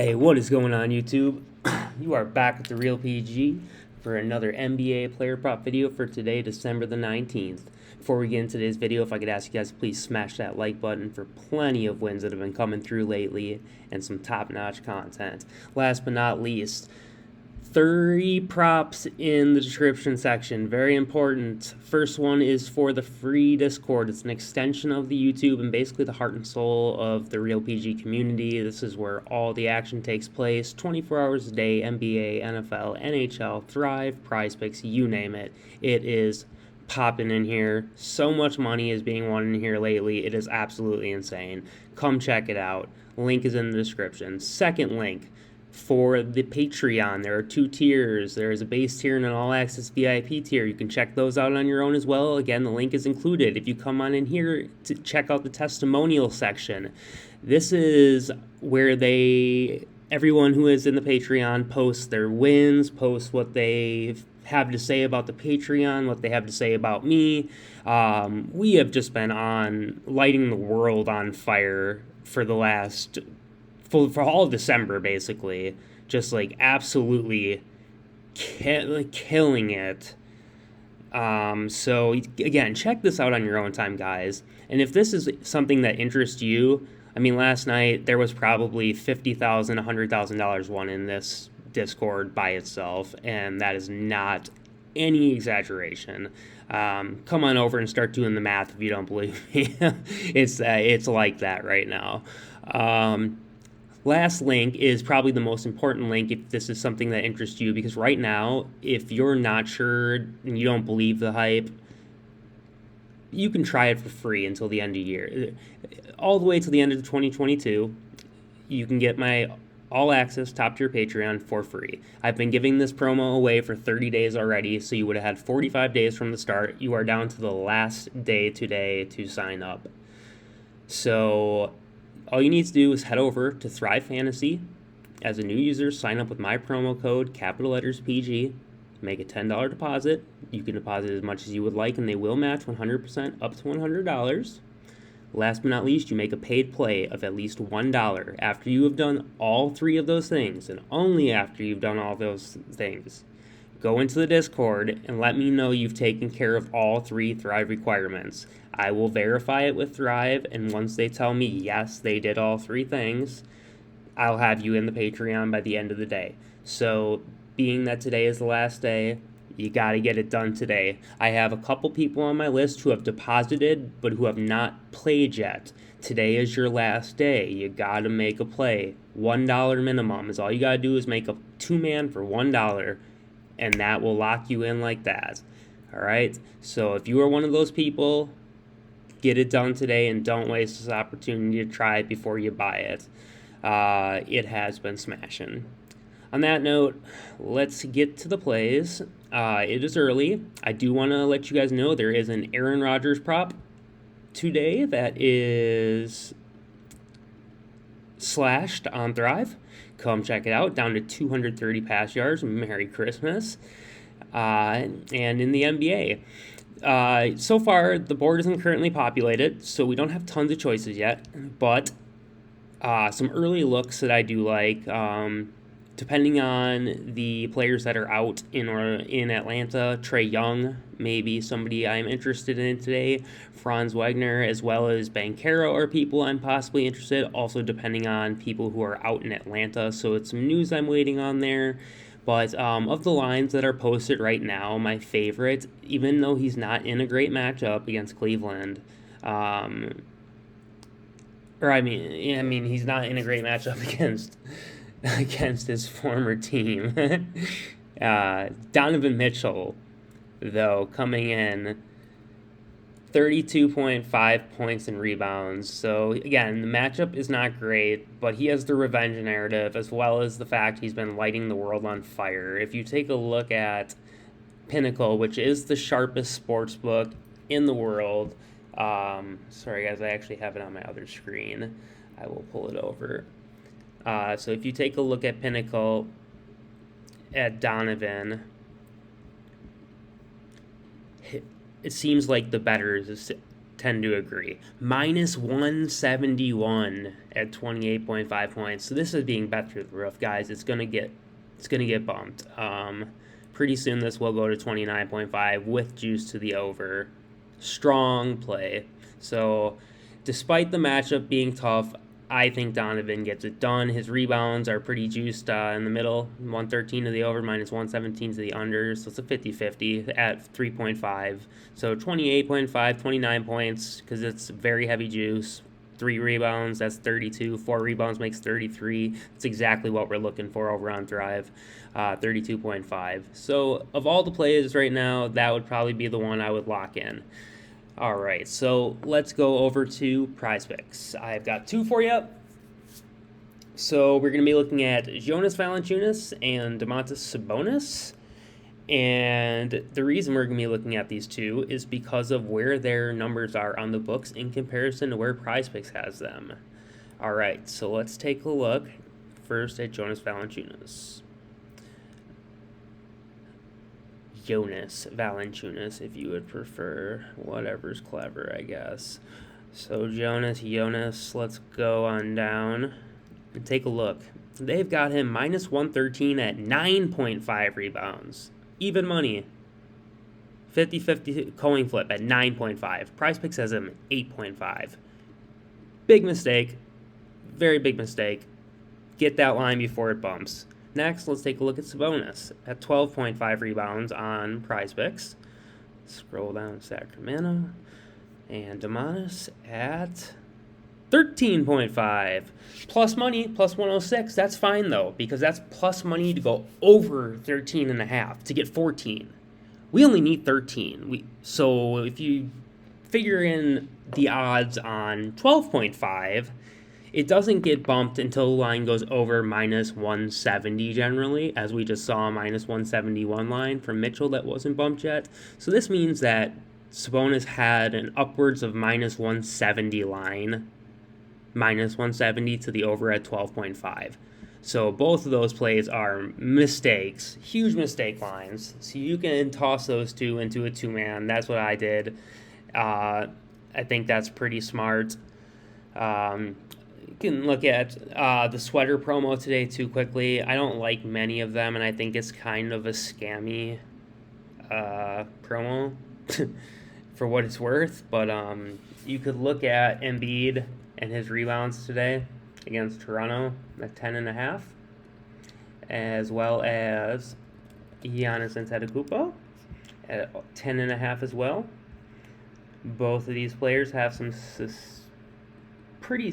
Hey, what is going on, YouTube? You are back with TheReal PG for another NBA player prop video for today, December the 19th. Before we get into today's video, if I could ask you guys to please smash that like button for plenty of wins that have been coming through lately and some top-notch content. Last but not least, 30 props in the description section. Very important. First one is for the free Discord. It's an extension of the YouTube and basically the heart and soul of the Real PG community. This is where all the action takes place 24 hours a day. NBA, NFL, NHL, Thrive, Prizepicks, you name it. It is popping in here. So much money is being won in here lately. It is absolutely insane. Come check it out. Link is in the description. Second link, for the Patreon, there are two tiers. There is a base tier and an all-access VIP tier. You can check those out on your own as well. Again, the link is included. If you come on in here to check out the testimonial section, this is where everyone who is in the Patreon posts their wins, posts what they have to say about the Patreon, what they have to say about me. We have just been on lighting the world on fire for the last for all of December, basically, just like absolutely killing it. So again, check this out on your own time, guys. And if this is something that interests you, I mean, last night there was probably $50,000, $100,000 won in this Discord by itself, and that is not any exaggeration. Come on over and start doing the math if you don't believe me. It's like that right now. Last link is probably the most important link if this is something that interests you, because right now, if you're not sure and you don't believe the hype, you can try it for free until the end of the year. All the way to the end of 2022, you can get my all-access top-tier Patreon for free. I've been giving this promo away for 30 days already, so you would have had 45 days from the start. You are down to the last day today to sign up. So all you need to do is head over to Thrive Fantasy. As a new user, sign up with my promo code, capital letters PG, make a $10 deposit. You can deposit as much as you would like, and they will match 100% up to $100. Last but not least, you make a paid play of at least $1 after you have done all three of those things, and only after you've done all those things. Go into the Discord and let me know you've taken care of all three Thrive requirements. I will verify it with Thrive, and once they tell me, yes, they did all three things, I'll have you in the Patreon by the end of the day. So, being that today is the last day, you gotta get it done today. I have a couple people on my list who have deposited, but who have not played yet. Today is your last day. You gotta make a play. $1 minimum is all you gotta do is make a two-man for $1, and that will lock you in like that. All right? So if you are one of those people, get it done today and don't waste this opportunity to try it before you buy it. It has been smashing. On that note, let's get to the plays. It is early. I do want to let you guys know there is an Aaron Rodgers prop today that is slashed on Thrive. Come check it out. Down to 230 pass yards. Merry Christmas. And in the NBA. So far, the board isn't currently populated, so we don't have tons of choices yet. But some early looks that I do like, depending on the players that are out in Atlanta. Trae Young, maybe somebody I'm interested in today. Franz Wagner, as well as Banchero are people I'm possibly interested. Also depending on people who are out in Atlanta. So it's some news I'm waiting on there. But of the lines that are posted right now, my favorite, even though he's not in a great matchup against Cleveland, he's not in a great matchup against his former team. Donovan Mitchell, though, coming in 32.5 points and rebounds. So again, the matchup is not great, but he has the revenge narrative as well as the fact he's been lighting the world on fire. If you take a look at Pinnacle, which is the sharpest sports book in the world, sorry guys, I actually have it on my other screen. I will pull it over. So if you take a look at Pinnacle, at Donovan, it seems like the better tend to agree. Minus 171 at 28.5 points. So this is being bet through the roof, guys. It's gonna get bumped. Pretty soon this will go to 29.5 with juice to the over. Strong play. So despite the matchup being tough, I think Donovan gets it done. His rebounds are pretty juiced in the middle. 113 to the over, minus 117 to the under. So it's a 50-50 at 3.5. So 28.5, 29 points because it's very heavy juice. 3 rebounds, that's 32. 4 rebounds makes 33. That's exactly what we're looking for over on Thrive. 32.5. So of all the plays right now, that would probably be the one I would lock in. All right, so let's go over to Prizepicks. I've got 2 for you. So we're going to be looking at Jonas Valanciunas and Domantas Sabonis. And the reason we're going to be looking at these 2 is because of where their numbers are on the books in comparison to where Prizepicks has them. All right, so let's take a look first at Jonas Valanciunas. Jonas Valanciunas, if you would prefer. Whatever's clever, I guess. So Jonas, let's go on down and take a look. They've got him minus 113 at 9.5 rebounds. Even money. 50-50 coin flip at 9.5. Prizepicks has him 8.5. Big mistake. Very big mistake. Get that line before it bumps. Next, let's take a look at Sabonis at 12.5 rebounds on Prizepicks. Scroll down to Sacramento. And Domantas at 13.5. Plus money, plus 106. That's fine, though, because that's plus money to go over 13.5 to get 14. We only need 13. So if you figure in the odds on 12.5, it doesn't get bumped until the line goes over minus 170 generally, as we just saw a minus 171 line from Mitchell that wasn't bumped yet. So this means that Sabonis had an upwards of minus 170 line, minus 170 to the over at 12.5. So both of those plays are mistakes, huge mistake lines. So you can toss those 2 into a 2-man. That's what I did. I think that's pretty smart. You can look at the sweater promo today too quickly. I don't like many of them, and I think it's kind of a scammy promo for what it's worth. But you could look at Embiid and his rebounds today against Toronto at 10.5, as well as Giannis Antetokounmpo at 10.5 as well. Both of these players have some pretty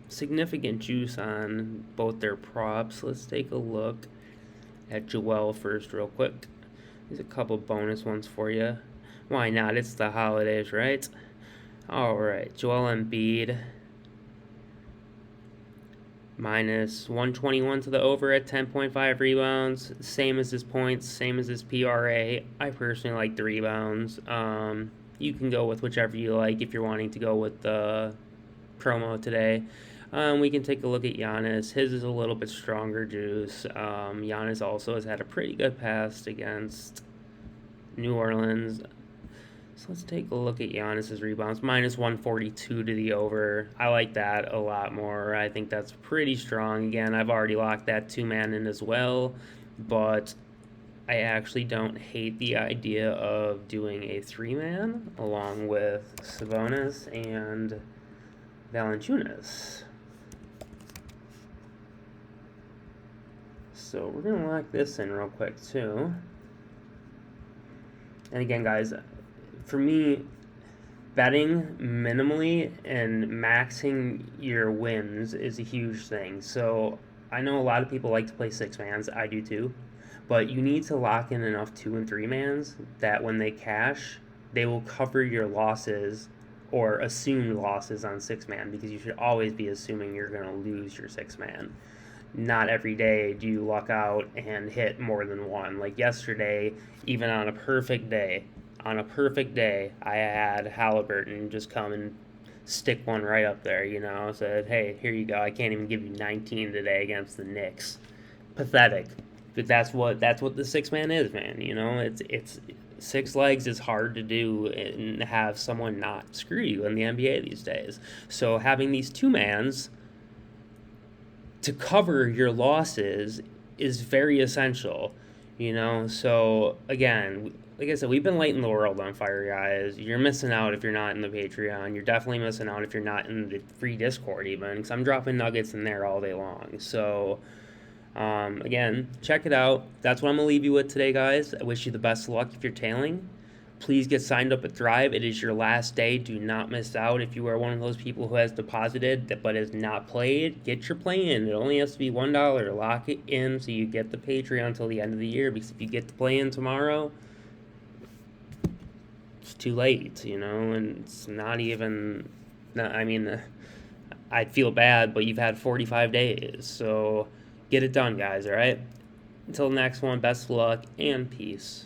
significant juice on both their props. Let's take a look at Joel first real quick. There's a couple bonus ones for you. Why not? It's the holidays, right? All right, Joel Embiid minus 121 to the over at 10.5 rebounds. Same as his points, same as his PRA. I personally like the rebounds. You can go with whichever you like if you're wanting to go with the promo today. We can take a look at Giannis. His is a little bit stronger juice. Giannis also has had a pretty good past against New Orleans. So let's take a look at Giannis's rebounds. Minus 142 to the over. I like that a lot more. I think that's pretty strong. Again, I've already locked that 2-man in as well, but I actually don't hate the idea of doing a 3-man along with Sabonis and Valanciunas. So we're going to lock this in real quick too. And again, guys, for me, betting minimally and maxing your wins is a huge thing. So I know a lot of people like to play 6-mans. I do too. But you need to lock in enough 2- and 3-mans that when they cash, they will cover your losses or assumed losses on 6-man, because you should always be assuming you're going to lose your 6-man. Not every day do you luck out and hit more than one. Like yesterday, even on a perfect day, I had Halliburton just come and stick one right up there, said, hey, here you go. I can't even give you 19 today against the Knicks. Pathetic. But that's what the 6-man is, man. Six legs is hard to do and have someone not screw you in the NBA these days. So having these two mans to cover your losses is very essential, you know? So again, like I said, we've been lighting the world on fire, guys. You're missing out if you're not in the Patreon. You're definitely missing out if you're not in the free Discord, even, because I'm dropping nuggets in there all day long. So, again, check it out. That's what I'm going to leave you with today, guys. I wish you the best of luck if you're tailing. Please get signed up at Thrive. It is your last day. Do not miss out. If you are one of those people who has deposited but has not played, get your play in. It only has to be $1. Lock it in so you get the Patreon until the end of the year, because if you get to play in tomorrow, it's too late, you know, and it's not even. I mean, I'd feel bad, but you've had 45 days, so get it done, guys, all right? Until the next one, best of luck and peace.